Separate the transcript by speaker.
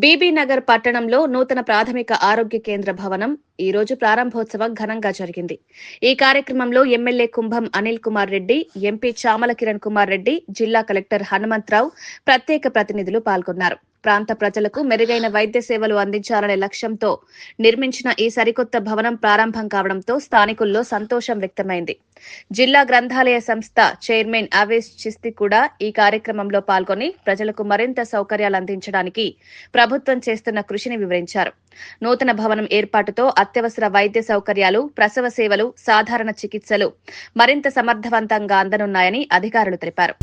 Speaker 1: బీబీనగర్ పట్టణంలో నూతన ప్రాథమిక ఆరోగ్య కేంద్ర భవనం ఈ రోజు ప్రారంభోత్సవం ఘనంగా జరిగింది. ఈ కార్యక్రమంలో ఎమ్మెల్యే కుంభం అనిల్ కుమార్ రెడ్డి, ఎంపీ చామల కిరణ్ కుమార్ రెడ్డి, జిల్లా కలెక్టర్ హనుమంతరావు, ప్రత్యేక ప్రతినిధులు పాల్గొన్నారు. ప్రాంత ప్రజలకు మెరుగైన వైద్య సేవలు అందించాలనే లక్ష్యంతో నిర్మించిన ఈ సరికొత్త భవనం ప్రారంభం కావడంతో స్థానికుల్లో సంతోషం వ్యక్తమైంది. జిల్లా గ్రంథాలయ సంస్థ చైర్మన్ అవేస్ చిస్తి కూడా ఈ కార్యక్రమంలో పాల్గొని ప్రజలకు మరింత సౌకర్యాలు అందించడానికి ప్రభుత్వం చేస్తున్న కృషిని వివరించారు. నూతన భవనం ఏర్పాటుతో అత్యవసర వైద్య సౌకర్యాలు, ప్రసవ సేవలు, సాధారణ చికిత్సలు మరింత సమర్థవంతంగా అందనున్నాయని అధికారులు తెలిపారు.